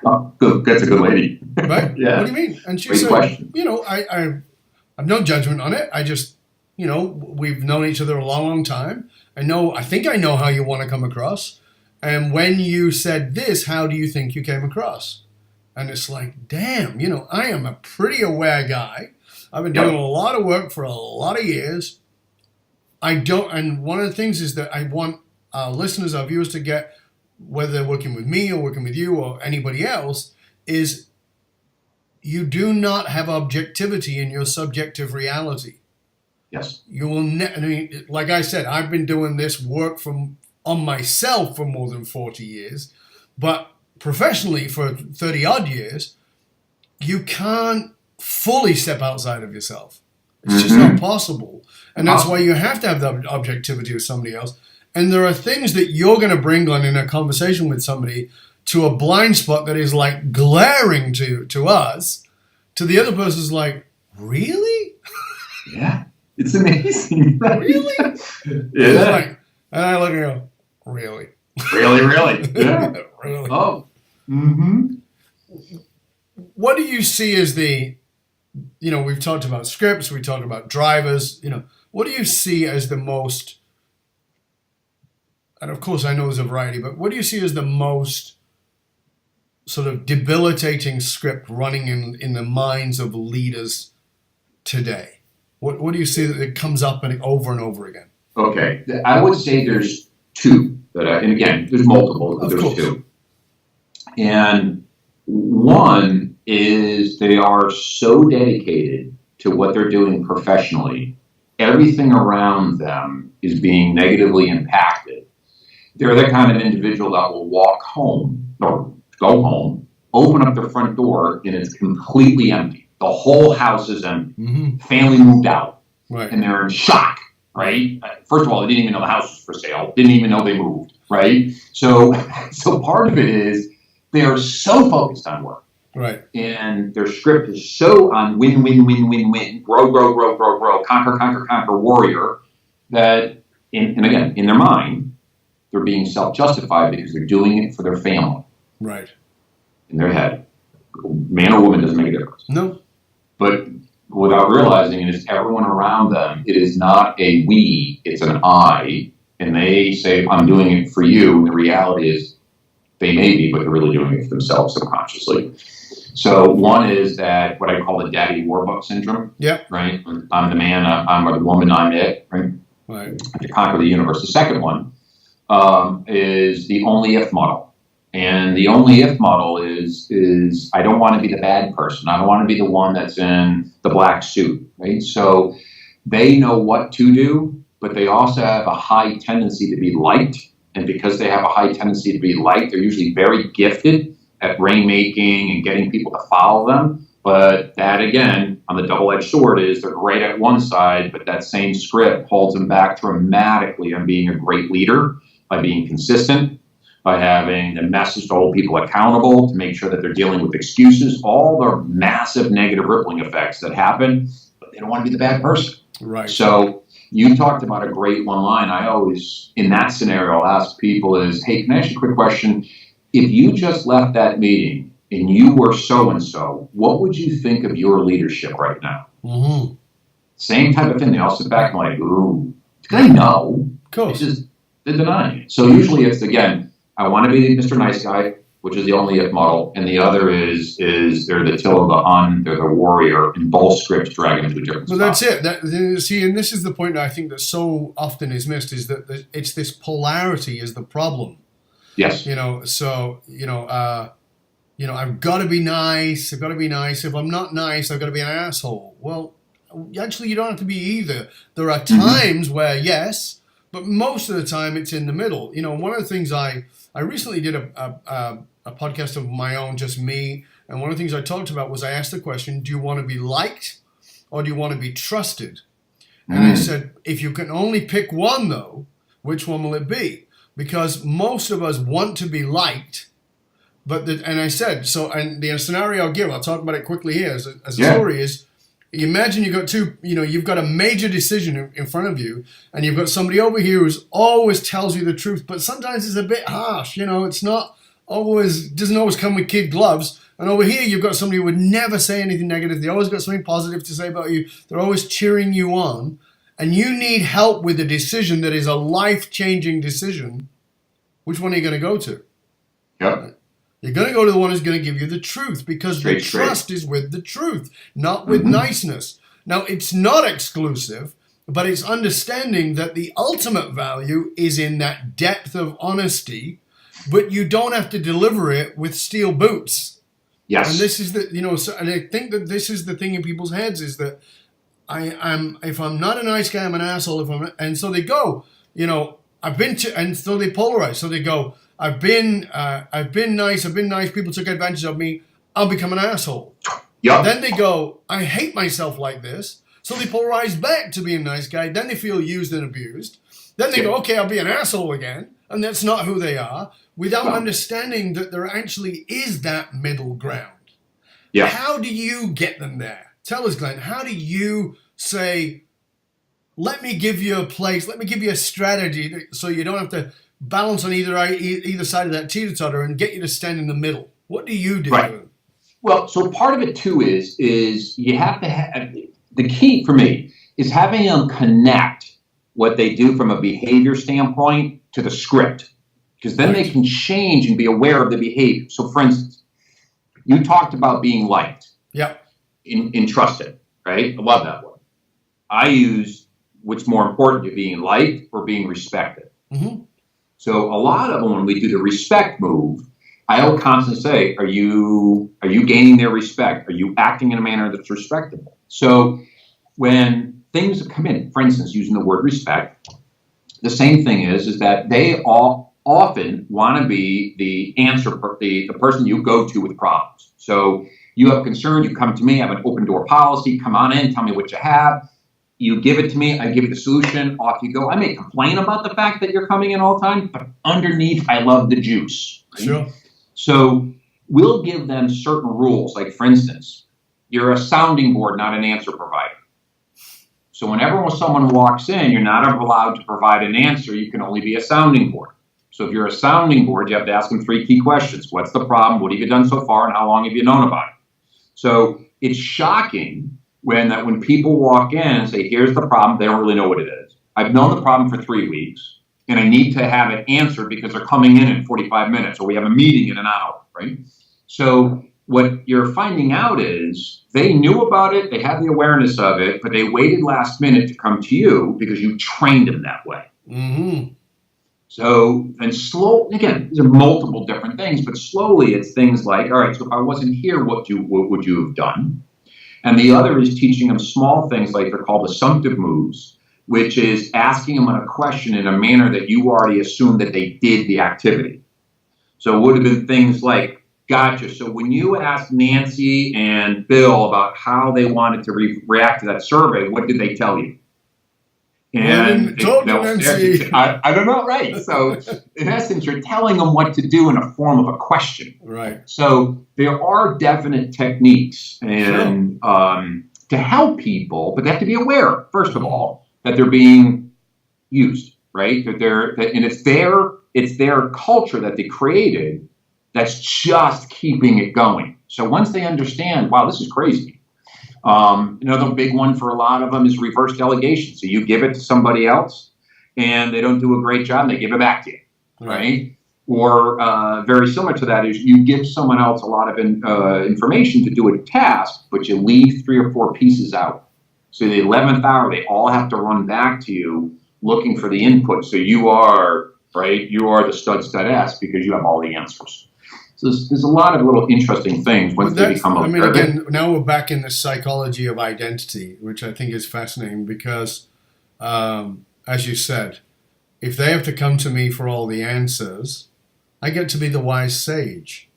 Oh, good. That's a good lady. Right? Yeah. What do you mean? And she Great said, question. I have no judgment on it. I just, we've known each other a long, long time. I think I know how you want to come across. And when you said this, how do you think you came across? And it's like, damn, I am a pretty aware guy. I've been doing a lot of work for a lot of years. And one of the things is that I want our listeners, our viewers to get, whether they're working with me or working with you or anybody else, is you do not have objectivity in your subjective reality. Yes. You will like I said, I've been doing this work on myself for more than 40 years, but professionally for 30 odd years, you can't fully step outside of yourself. It's just not possible. And that's why you have to have the objectivity of somebody else. And there are things that you're going to bring on in a conversation with somebody to a blind spot that is like glaring to us, to the other person's like, really? Yeah. It's amazing. Really? Yeah. And I look and go, really? Really? Yeah. Really? Oh. Mm-hmm. What do you see as we've talked about scripts, we talked about drivers, what do you see as the most, and of course I know there's a variety, but what do you see as the most sort of debilitating script running in the minds of leaders today? What do you see that it comes up and over again? Okay. I would say there's two. And again, there's multiple, but there's two. And one is they are so dedicated to what they're doing professionally everything around them is being negatively impacted, they're the kind of individual that will walk home or go home, open up their front door, and it's completely empty. The whole house is empty. Mm-hmm. Family moved out, Right. and they're in shock, right? First of all, they didn't even know the house was for sale. Didn't even know they moved, right? So part of it is they are so focused on work. Right. And their script is so on win, win, win, win, win, grow, grow, grow, grow, grow, conquer, conquer, conquer, warrior, that, and again, in their mind, they're being self-justified because they're doing it for their family. Right. In their head. Man or woman doesn't make a difference. No. But without realizing it is everyone around them, it is not a we, it's an I. And they say, I'm doing it for you. And the reality is they may be, but they're really doing it for themselves subconsciously. So one is that what I call the daddy warbuck syndrome. Yep. Right? I'm the man, I'm the woman, I'm it. Right? Right. To conquer the universe. The second one is the only if model. And the only if model is I don't want to be the bad person. I don't want to be the one that's in the black suit, right? So they know what to do, but they also have a high tendency to be liked. And because they have a high tendency to be liked, they're usually very gifted at rainmaking and getting people to follow them. But that, again, on the double-edged sword is they're great at one side, but that same script holds them back dramatically on being a great leader by being consistent, by having the message to hold people accountable, to make sure that they're dealing with excuses, all the massive negative rippling effects that happen, but they don't want to be the bad person. Right. So you talked about a great one line. I always, in that scenario, I'll ask people is, hey, can I ask you a quick question? If you just left that meeting and you were so-and-so, what would you think of your leadership right now? Mm-hmm. Same type of thing. They all sit back and like, ooh, because they know. Of course. It's just, they're denying it. So usually it's, again, I want to be Mr. Nice Guy, which is the only if model, and the other is they're the till of the hun, they're the warrior, and both scripts drag them to a different spot. Well, that's it. See, and this is the point that I think that so often is missed, is that it's this polarity is the problem. Yes. I've got to be nice. I've got to be nice. If I'm not nice, I've got to be an asshole. Well, actually, you don't have to be either. There are times where yes, but most of the time it's in the middle. One of the things I recently did a podcast of my own, just me, and one of the things I talked about was I asked the question, do you want to be liked or do you want to be trusted? And I said, if you can only pick one, though, which one will it be? Because most of us want to be liked, and I said, and the scenario I'll give, I'll talk about it quickly here as a story is, imagine you've got a major decision in front of you, and you've got somebody over here who's always tells you the truth, but sometimes it's a bit harsh. It's not always, doesn't always come with kid gloves. And over here, you've got somebody who would never say anything negative. They always got something positive to say about you. They're always cheering you on, and you need help with a decision that is a life-changing decision. Which one are you going to go to? Yep. You're going to go to the one who's going to give you the truth, because the trust is with the truth, not with niceness. Now, it's not exclusive, but it's understanding that the ultimate value is in that depth of honesty, but you don't have to deliver it with steel boots. Yes. And this is and I think that this is the thing in people's heads is that if I'm not a nice guy, I'm an asshole. And so they go, and so they polarize. So they go, I've been nice. People took advantage of me. I'll become an asshole. Yep. Then they go, I hate myself like this. So they polarize back to being a nice guy. Then they feel used and abused. Then they go, okay, I'll be an asshole again. And that's not who they are, without understanding that there actually is that middle ground. Yeah. How do you get them there? Tell us, Glenn, how do you say, let me give you a place, let me give you a strategy so you don't have to balance on either side of that teeter-totter and get you to stand in the middle? What do you do? Right. Well, so part of it too is you have to have, the key for me is having them connect what they do from a behavior standpoint to the script, because then they can change and be aware of the behavior. So for instance, you talked about being liked. Yep. In trusted, right? I love that one. I use what's more important to being liked or being respected. Mm-hmm. So a lot of them, when we do the respect move, I'll constantly say, are you gaining their respect? Are you acting in a manner that's respectable? So when things that come in, for instance, using the word respect, the same thing is that they all often want to be the answer, the person you go to with problems. So you have a concern, you come to me, I have an open door policy, come on in, tell me what you have. You give it to me, I give you the solution, off you go. I may complain about the fact that you're coming in all the time, but underneath, I love the juice. Right? Sure. So we'll give them certain rules. Like, for instance, you're a sounding board, not an answer provider. So whenever someone walks in, you're not allowed to provide an answer. You can only be a sounding board. So if you're a sounding board, you have to ask them 3 key questions. What's the problem? What have you done so far? And how long have you known about it? So it's shocking when people walk in and say, here's the problem, they don't really know what it is. I've known the problem for 3 weeks, and I need to have it answered because they're coming in 45 minutes, or we have a meeting in an hour, right? So what you're finding out is they knew about it, they had the awareness of it, but they waited last minute to come to you because you trained them that way. Mm-hmm. So, and again, these are multiple different things, but slowly it's things like, all right, so if I wasn't here, what would you have done? And the other is teaching them small things like they're called assumptive moves, which is asking them a question in a manner that you already assumed that they did the activity. So it would have been things like, gotcha. So when you asked Nancy and Bill about how they wanted to react to that survey, what did they tell you? And I don't know, right? So in essence, you're telling them what to do in a form of a question. Right. So there are definite techniques and to help people, but they have to be aware, first of all, that they're being used, right? And it's their culture that they created that's just keeping it going. So once they understand, wow, this is crazy. Another big one for a lot of them is reverse delegation. So you give it to somebody else and they don't do a great job and they give it back to you, right? Or very similar to that is you give someone else a lot of information to do a task, but you leave 3 or 4 pieces out. So the 11th hour, they all have to run back to you looking for the input. So you are the stud-ass because you have all the answers. So there's a lot of little interesting things once they become aware of it. Again, now we're back in the psychology of identity, which I think is fascinating because, as you said, if they have to come to me for all the answers, I get to be the wise sage.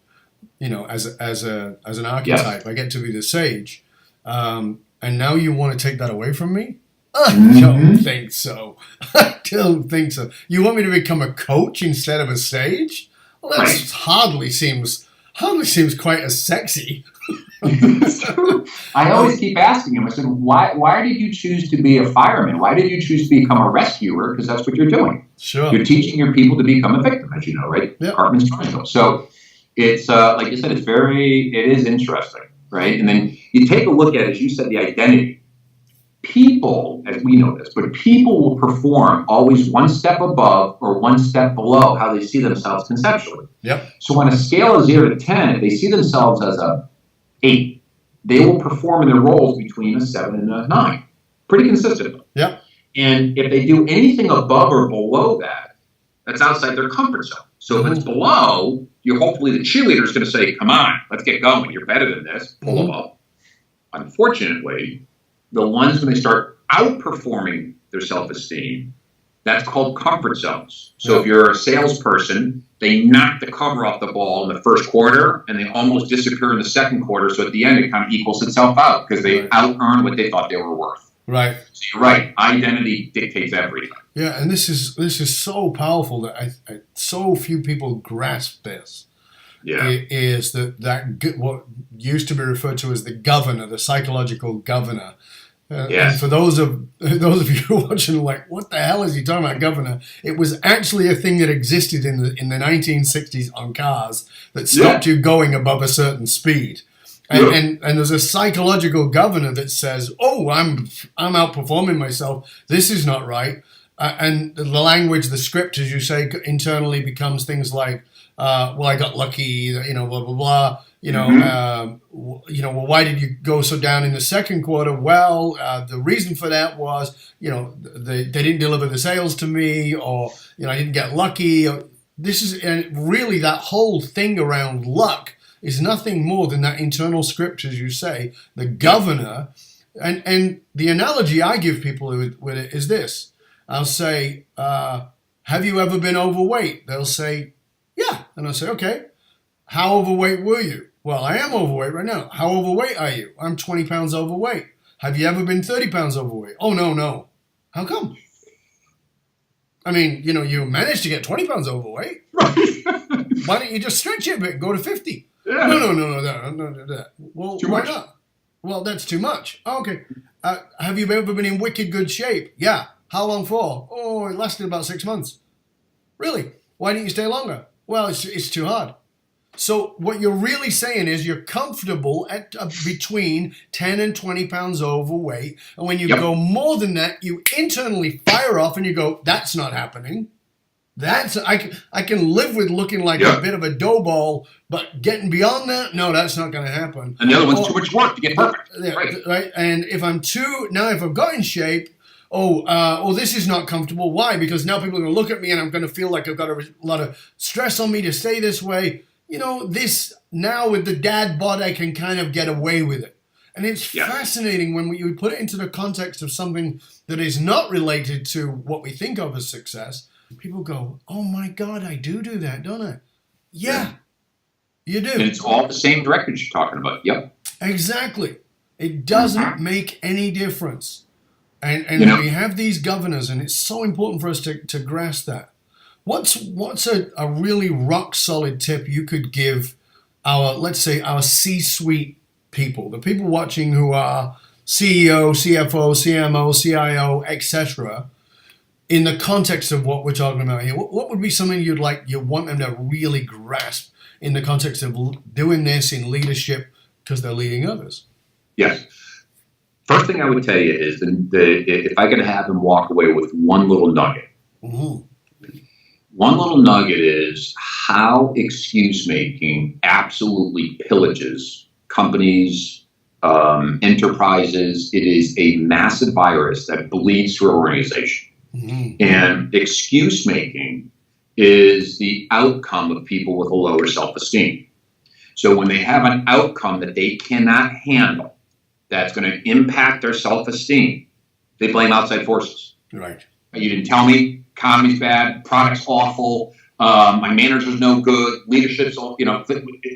As an archetype, yes. I get to be the sage. And now you want to take that away from me? I don't think so. I don't think so. You want me to become a coach instead of a sage? Well, that hardly seems quite as sexy. I always keep asking him, I said, why did you choose to be a fireman? Why did you choose to become a rescuer? Because that's what you're doing. Sure. You're teaching your people to become a victim, as you know, right? Yep. Cartman's triangle. So it's, like you said, it is interesting, right? And then you take a look at, as you said, the identity. People, as we know this, but people will perform always one step above or one step below how they see themselves conceptually. Yep. So on a scale of 0 to 10, if they see themselves as a 8, they will perform in their roles between a 7 and a 9, pretty consistently. Yep. And if they do anything above or below that, that's outside their comfort zone. So if it's below, hopefully the cheerleader is going to say, come on, let's get going. You're better than this. Pull them up. Unfortunately, the ones when they start outperforming their self-esteem, that's called comfort zones. So if you're a salesperson, they knock the cover off the ball in the first quarter and they almost disappear in the second quarter. So at the end, it kind of equals itself out because they out-earned what they thought they were worth. Right. So you're right. Identity dictates everything. Yeah, and this is so powerful that so few people grasp this. Yeah. It is that what used to be referred to as the governor, the psychological governor. Yes. And for those of you who are watching, like, what the hell is he talking about, governor? It was actually a thing that existed in the 1960s on cars that stopped you going above a certain speed. And there's a psychological governor that says, "Oh, I'm outperforming myself. This is not right." And the language, the script, as you say, internally becomes things like, "Well, I got lucky," blah blah blah. Well, why did you go so down in the second quarter? Well, the reason for that was, they didn't deliver the sales to me, or, I didn't get lucky. And really that whole thing around luck is nothing more than that internal script, as you say, the governor And the analogy I give people with it is this. I'll say, have you ever been overweight? They'll say, yeah. And I'll say, okay, how overweight were you? Well, I am overweight right now. How overweight are you? I'm 20 pounds overweight. Have you ever been 30 pounds overweight? Oh, no. How come? I mean, you managed to get 20 pounds overweight. Right. Why don't you just stretch it a bit and go to 50? Yeah. No. Well, why not? Well, that's too much. Oh, okay. Have you ever been in wicked good shape? Yeah. How long for? Oh, it lasted about 6 months. Really? Why didn't you stay longer? Well, it's too hard. So what you're really saying is you're comfortable at between 10 and 20 pounds overweight. And when you go more than that, you internally fire off and you go, that's not happening. I can live with looking like a bit of a dough ball, but getting beyond that, no, that's not going to happen. And the other one's too much work to get perfect. Right. And if I've got in shape, this is not comfortable. Why? Because now people are going to look at me and I'm going to feel like I've got a lot of stress on me to stay this way. This now with the dad bod, I can kind of get away with it. And it's fascinating when you put it into the context of something that is not related to what we think of as success. People go, oh my God, I do that, don't I? Yeah, you do. And it's all the same directions you're talking about. Yep. Exactly. It doesn't make any difference. And we have these governors, and it's so important for us to grasp that. What's a really rock solid tip you could give our C-suite people, the people watching who are CEO, CFO, CMO, CIO, etc., in the context of what we're talking about here? What would be something you want them to really grasp in the context of doing this in leadership because they're leading others? Yes. First thing I would tell you is if I could have them walk away with one little nugget. Mm-hmm. One little nugget is how excuse-making absolutely pillages companies, enterprises. It is a massive virus that bleeds through our organization. Mm-hmm. And excuse-making is the outcome of people with a lower self-esteem. So when they have an outcome that they cannot handle, that's going to impact their self-esteem, they blame outside forces. Right. You didn't tell me. Economy's bad, product's awful, my manager's no good, leadership's,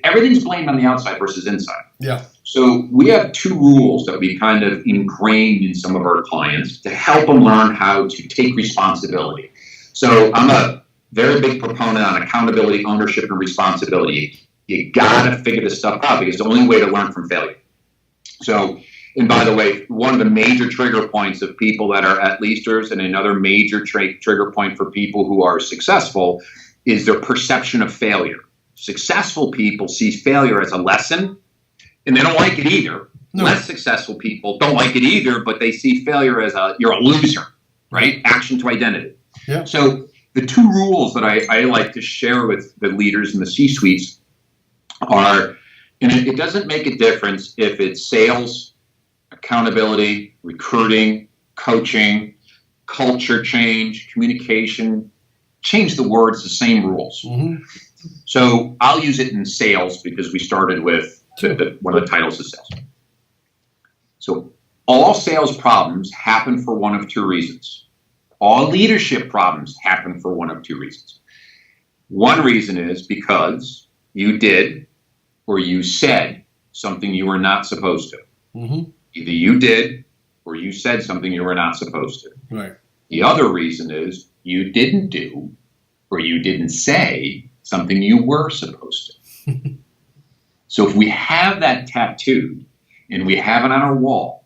everything's blamed on the outside versus inside. Yeah. So we have two rules that we kind of ingrained in some of our clients to help them learn how to take responsibility. So I'm a very big proponent on accountability, ownership, and responsibility. You gotta figure this stuff out because it's the only way to learn from failure. So, and by the way, one of the major trigger points of people that are at leasters and another major trigger point for people who are successful is their perception of failure. Successful people see failure as a lesson, and they don't like it either. No. Less successful people don't like it either, but they see failure as you're a loser, right? Action to identity. Yeah. So the two rules that I like to share with the leaders in the C-suites are, and it doesn't make a difference if it's sales, accountability, recruiting, coaching, culture change, communication, change the words, the same rules. Mm-hmm. So I'll use it in sales because we started with one of the titles is sales. So all sales problems happen for one of two reasons. All leadership problems happen for one of two reasons. One reason is because you did or you said something you were not supposed to. Mm-hmm. Either you did or you said something you were not supposed to. Right. The other reason is you didn't do or you didn't say something you were supposed to. So if we have that tattooed and we have it on our wall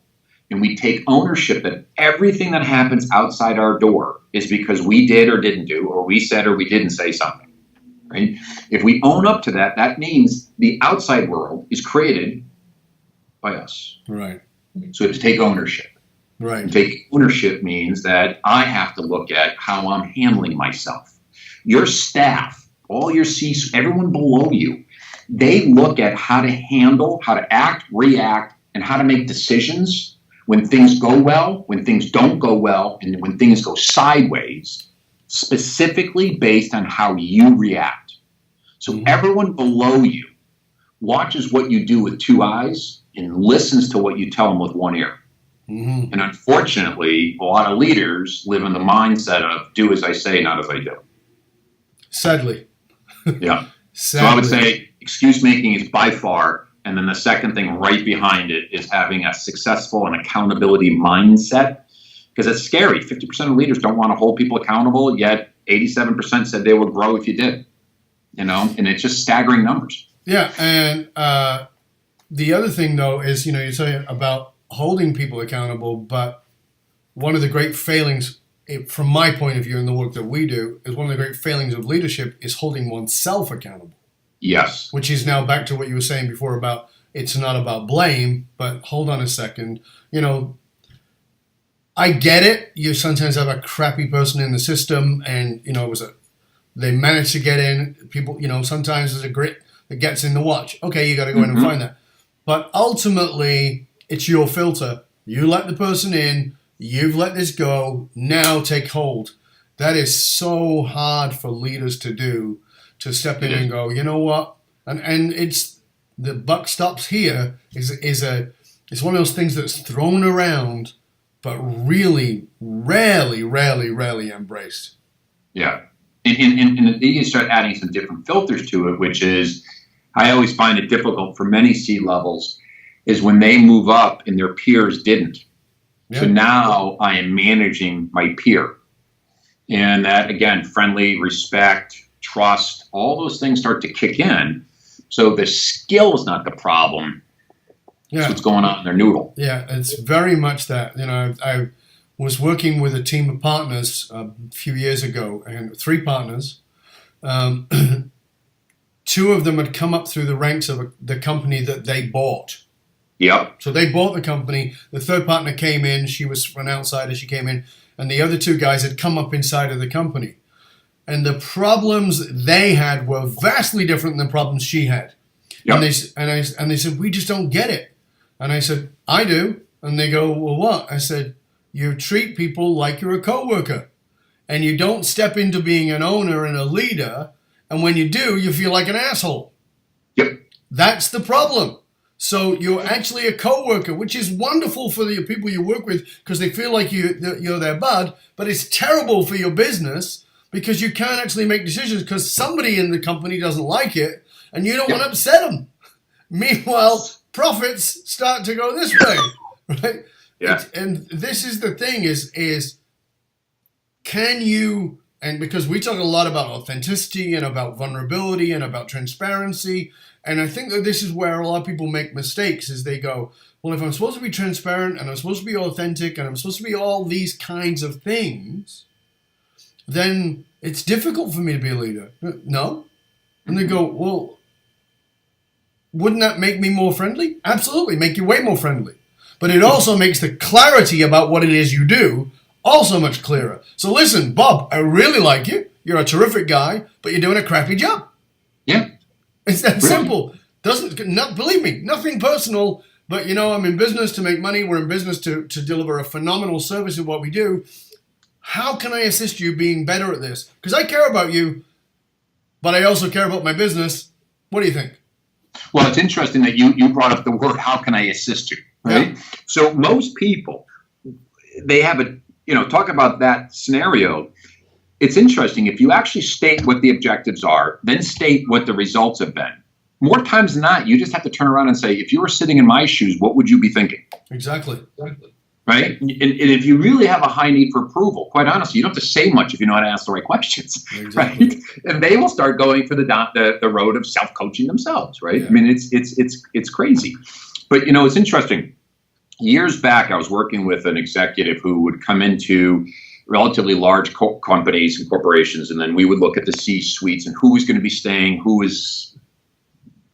and we take ownership that everything that happens outside our door is because we did or didn't do or we said or we didn't say something, right? If we own up to that, that means the outside world is created by us. Right. So we have to take ownership. Right. And take ownership means that I have to look at how I'm handling myself. Your staff, all your C-suite, everyone below you, they look at how to handle, how to act, react, and how to make decisions when things go well, when things don't go well, and when things go sideways, specifically based on how you react. So everyone below you watches what you do with two eyes and listens to what you tell them with one ear. Mm-hmm. And unfortunately, a lot of leaders live in the mindset of do as I say, not as I do. Sadly. Yeah. Sadly. So I would say excuse making is by far, and then the second thing right behind it is having a successful and accountability mindset, because it's scary. 50% of leaders don't want to hold people accountable, yet 87% said they would grow if you did. And it's just staggering numbers. Yeah, and the other thing, though, is, you're saying about holding people accountable, but one of the great failings, from my point of view in the work that we do, is one of the great failings of leadership is holding oneself accountable. Yes. Which is now back to what you were saying before about it's not about blame, but hold on a second. I get it. You sometimes have a crappy person in the system and, they manage to get in. People, sometimes there's a grit that gets in the watch. Okay, you got to go in and find that. But ultimately, it's your filter. You let the person in. You've let this go. Now take hold. That is so hard for leaders to do, to step in and go, you know what? And it's the buck stops here. It's one of those things that's thrown around, but really, rarely embraced. Yeah. And you start adding some different filters to it, which is, I always find it difficult for many C-levels, is when they move up and their peers didn't. Yeah. So now I am managing my peer. And that, again, friendly, respect, trust, all those things start to kick in. So the skill is not the problem. Yeah. It's what's going on in their noodle. Yeah, it's very much that. I was working with a team of partners a few years ago, and 3 partners. 2 of them had come up through the ranks of the company that they bought. Yep. So they bought the company. The 3rd partner came in. She was an outsider. She came in. And the other 2 guys had come up inside of the company. And the problems they had were vastly different than the problems she had. Yep. And they said, we just don't get it. And I said, I do. And they go, well, what? I said, you treat people like you're a coworker. And you don't step into being an owner and a leader. And when you do, you feel like an asshole. Yep. That's the problem. So you're actually a coworker, which is wonderful for the people you work with because they feel like you're their bud, but it's terrible for your business because you can't actually make decisions because somebody in the company doesn't like it and you don't want to upset them. Meanwhile, profits start to go this way, right? Yeah. And this is the thing is can you, and because we talk a lot about authenticity and about vulnerability and about transparency, and I think that this is where a lot of people make mistakes is they go, well, if I'm supposed to be transparent and I'm supposed to be authentic and I'm supposed to be all these kinds of things, then it's difficult for me to be a leader. No. And they go, well, wouldn't that make me more friendly? Absolutely, make you way more friendly. But it also makes the clarity about what it is you do also much clearer. So listen, Bob, I really like you. You're a terrific guy, but you're doing a crappy job. Yeah. It's that simple. Believe me, nothing personal, but I'm in business to make money. We're in business to deliver a phenomenal service of what we do. How can I assist you being better at this? Because I care about you, but I also care about my business. What do you think? Well, it's interesting that you brought up the word, how can I assist you, right? Yeah. So most people, they have talk about that scenario. It's interesting. If you actually state what the objectives are, then state what the results have been. More times than not, you just have to turn around and say, if you were sitting in my shoes, what would you be thinking? Exactly. Right? And if you really have a high need for approval, quite honestly, you don't have to say much if you know how to ask the right questions. Exactly. Right? And they will start going for the road of self-coaching themselves, right? Yeah. I mean, it's crazy. But, it's interesting. Years back, I was working with an executive who would come into relatively large companies and corporations, and then we would look at the C-suites and who was going to be staying, who was,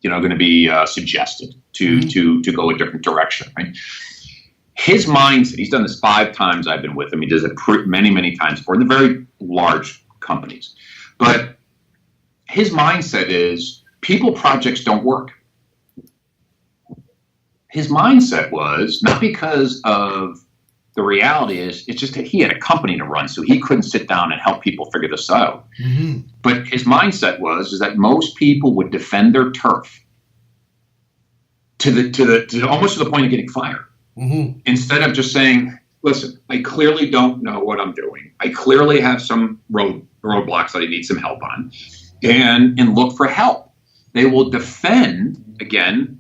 going to be suggested to go a different direction. Right? His mindset. He's done this 5 times. I've been with him. He does it many times for the very large companies. But his mindset is people projects don't work. His mindset was not because of the reality is it's just that he had a company to run, so he couldn't sit down and help people figure this out. Mm-hmm. But his mindset is that most people would defend their turf to almost to the point of getting fired. Instead of just saying, listen, I clearly don't know what I'm doing. I clearly have some roadblocks that I need some help on, and look for help. They will defend, again,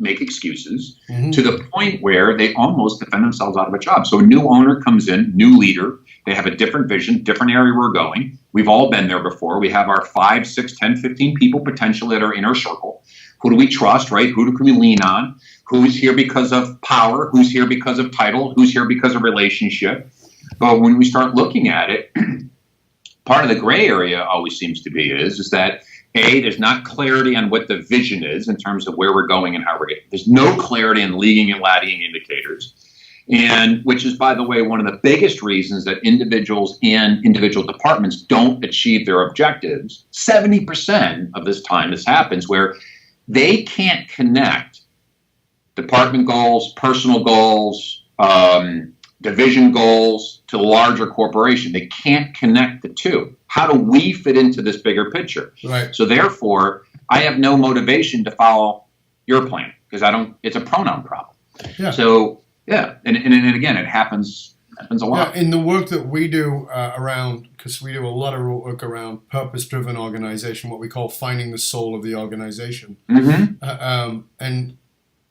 make excuses to the point where they almost defend themselves out of a job. So a new owner comes in, new leader, they have a different vision, different area we're going. We've all been there before. We have our 5, 6, 10, 15 people potentially that are in our circle. Who do we trust, right? Who can we lean on? Who's here because of power? Who's here because of title? Who's here because of relationship? But when we start looking at it, part of the gray area always seems to be is that, A, there's not clarity on what the vision is in terms of where we're going and how we're getting. There's no clarity on leading and lagging indicators. And which is, by the way, one of the biggest reasons that individuals and individual departments don't achieve their objectives. 70% of this time this happens where they can't connect department goals, personal goals, division goals to the larger corporation. They can't connect the two. How do we fit into this bigger picture? Right. So therefore, I have no motivation to follow your plan because it's a pronoun problem. Yeah. So, yeah. And again, it happens a lot. Yeah, in the work that we do because we do a lot of work around purpose-driven organization, what we call finding the soul of the organization. And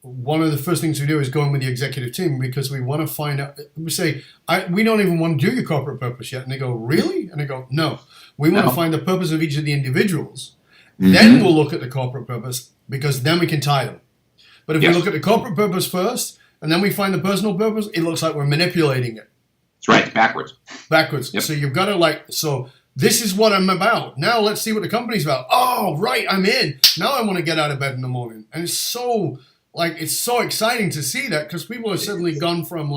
one of the first things we do is go in with the executive team because we want to find out. We say, we don't even want to do your corporate purpose yet. And they go, really? And I go, no. We want to find the purpose of each of the individuals. Then we'll look at the corporate purpose because then we can tie them. But if we look at the corporate purpose first and then we find the personal purpose, it looks like we're manipulating it. That's right. Backwards. Yep. So you've got to so this is what I'm about. Now let's see what the company's about. Oh, right. I'm in. Now I want to get out of bed in the morning. And it's so exciting to see that because people have suddenly gone from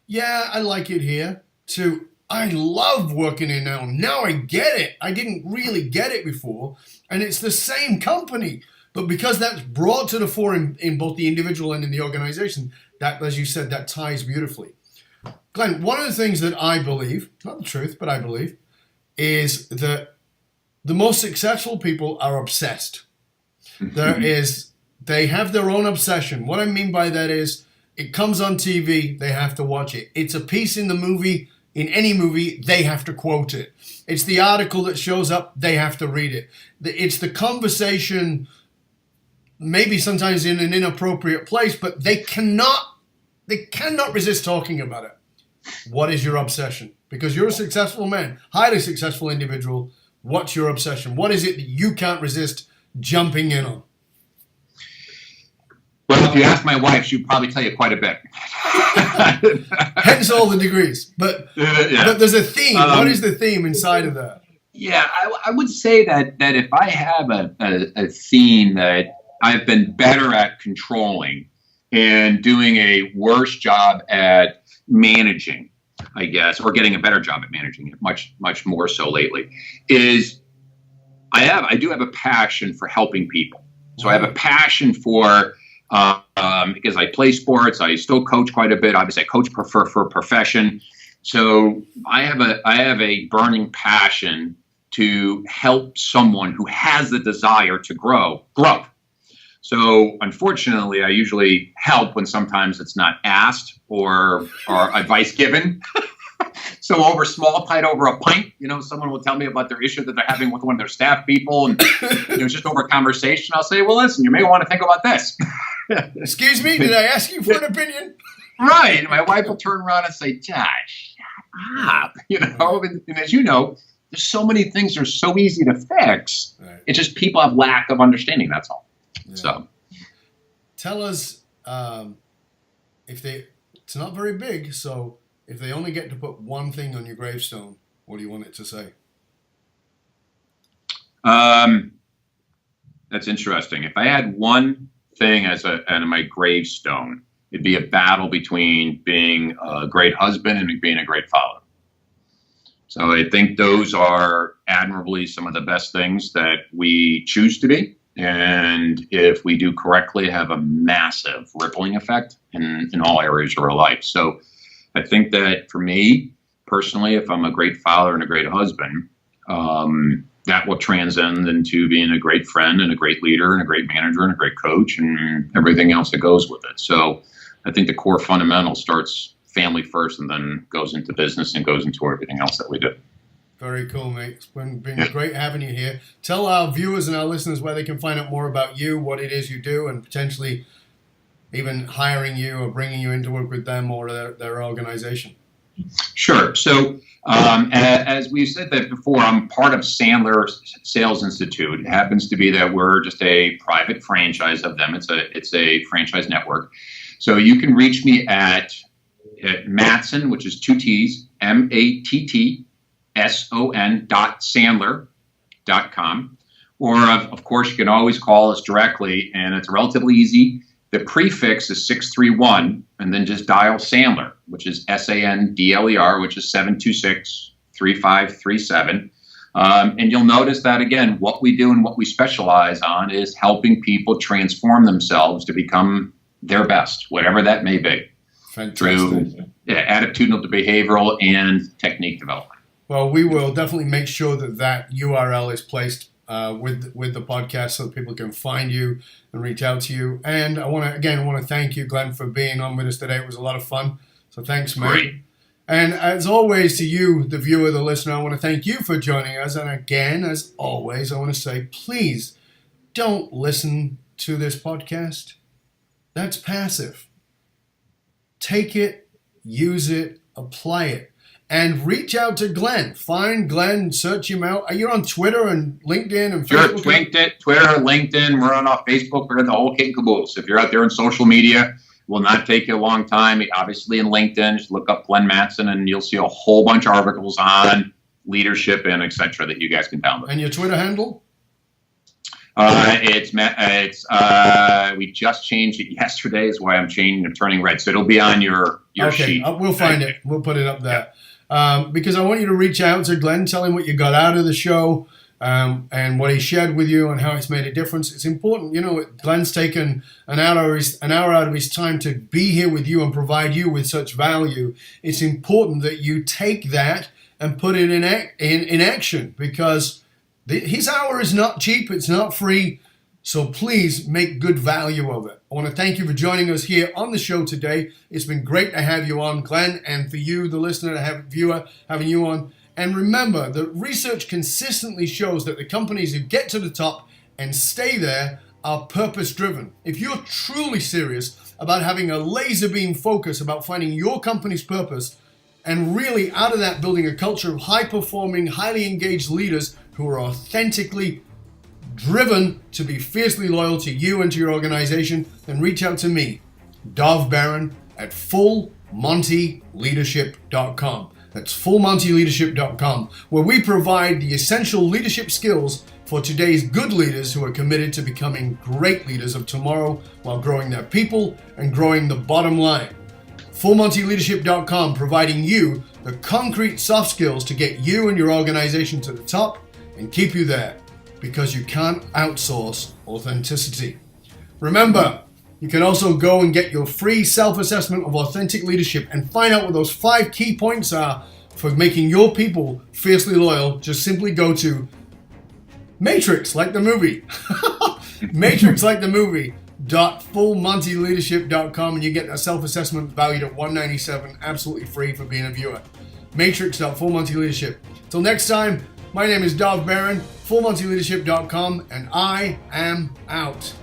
yeah, I like it here to I love working here now. Now I get it. I didn't really get it before. And it's the same company. But because that's brought to the fore in both the individual and in the organization, that, as you said, that ties beautifully. Glenn, one of the things that I believe, not the truth, but I believe, is that the most successful people are obsessed. They have their own obsession. What I mean by that is it comes on TV, they have to watch it. It's a piece in the movie, in any movie, they have to quote it. It's the article that shows up, they have to read it. It's the conversation, maybe sometimes in an inappropriate place, but they cannot resist talking about it. What is your obsession? Because you're a successful man, highly successful individual. What's your obsession? What is it that you can't resist jumping in on? Well, if you ask my wife, she would probably tell you quite a bit. Hence all the degrees. But there's a theme. What is the theme inside of that? Yeah, I would say that if I have a theme that I've been better at controlling and doing a worse job at managing, I guess, or getting a better job at managing it, much more so lately, is I do have a passion for helping people. So I have a passion for because I play sports, I still coach quite a bit. Obviously, I coach for profession. So I have a burning passion to help someone who has the desire to grow. So unfortunately, I usually help when sometimes it's not asked or advice given. So over small pint, over a pint, someone will tell me about their issue that they're having with one of their staff people, and just over a conversation, I'll say, well, listen, you may want to think about this. Excuse me, did I ask you for an opinion? Right. And my wife will turn around and say, Josh, shut up. And as you know, there's so many things that are so easy to fix. Right. It's just people have lack of understanding. That's all. Yeah. So, tell us it's not very big. So if they only get to put one thing on your gravestone, what do you want it to say? That's interesting. If I had one thing on my gravestone, it'd be a battle between being a great husband and being a great father. So I think those are admirably some of the best things that we choose to be. And if we do correctly, have a massive rippling effect in all areas of our life. So I think that for me, personally, if I'm a great father and a great husband, that will transcend into being a great friend and a great leader and a great manager and a great coach and everything else that goes with it. So I think the core fundamental starts family first and then goes into business and goes into everything else that we do. Very cool, mate. It's been great having you here. Tell our viewers and our listeners where they can find out more about you, what it is you do, and potentially even hiring you or bringing you in to work with them or their organization. Sure. So as we've said that before, I'm part of Sandler Sales Institute. It happens to be that we're just a private franchise of them. It's a franchise network. So you can reach me at Mattson, which is 2 T's, MATTSON.Sandler.com. Or, of course, you can always call us directly, and it's relatively easy. The prefix is 631, and then just dial Sandler, which is SANDLER, which is 726-3537. And you'll notice that, again, what we do and what we specialize on is helping people transform themselves to become their best, whatever that may be. Fantastic. Through attitudinal to behavioral and technique development. Well, we will definitely make sure that URL is placed with the podcast so that people can find you and reach out to you. And I want to thank you, Glenn, for being on with us today. It was a lot of fun. So thanks, mate. Great. And as always, to you, the viewer, the listener, I want to thank you for joining us. And again, as always, I want to say, please don't listen to this podcast. That's passive. Take it, use it, apply it. And reach out to Glenn. Find Glenn, search him out. Are you on Twitter and LinkedIn and Facebook? Sure, Twitter, LinkedIn. We're on Facebook. We're in the whole kit and caboodle. So if you're out there in social media, it will not take you a long time. Obviously, in LinkedIn, just look up Glen Mattson, and you'll see a whole bunch of articles on leadership and et cetera that you guys can download. And your Twitter handle? We just changed it yesterday. Is why I'm turning red. So it'll be on your sheet. We'll find it. We'll put it up there. Because I want you to reach out to Glenn, tell him what you got out of the show, and what he shared with you and how it's made a difference. It's important, Glenn's taken an hour out of his time to be here with you and provide you with such value. It's important that you take that and put it in action, because his hour is not cheap, it's not free. So please make good value of it. I want to thank you for joining us here on the show today. It's been great to have you on, Glenn, and for you, the listener, having you on. And remember that research consistently shows that the companies who get to the top and stay there are purpose-driven. If you're truly serious about having a laser beam focus about finding your company's purpose, and really out of that building a culture of high-performing, highly engaged leaders who are authentically driven to be fiercely loyal to you and to your organization, then reach out to me, Dov Baron, at fullmontyleadership.com. That's fullmontyleadership.com, where we provide the essential leadership skills for today's good leaders who are committed to becoming great leaders of tomorrow while growing their people and growing the bottom line. fullmontyleadership.com, providing you the concrete soft skills to get you and your organization to the top and keep you there, because you can't outsource authenticity. Remember, you can also go and get your free self-assessment of authentic leadership and find out what those 5 key points are for making your people fiercely loyal. Just simply go to Matrix, like the movie. Matrix, like the movie. .fullmontyleadership.com, and you get a self-assessment valued at $197, absolutely free for being a viewer. Matrix.fullmontyleadership. Till next time, my name is Dov Baron, fullmontyleadership.com, and I am out.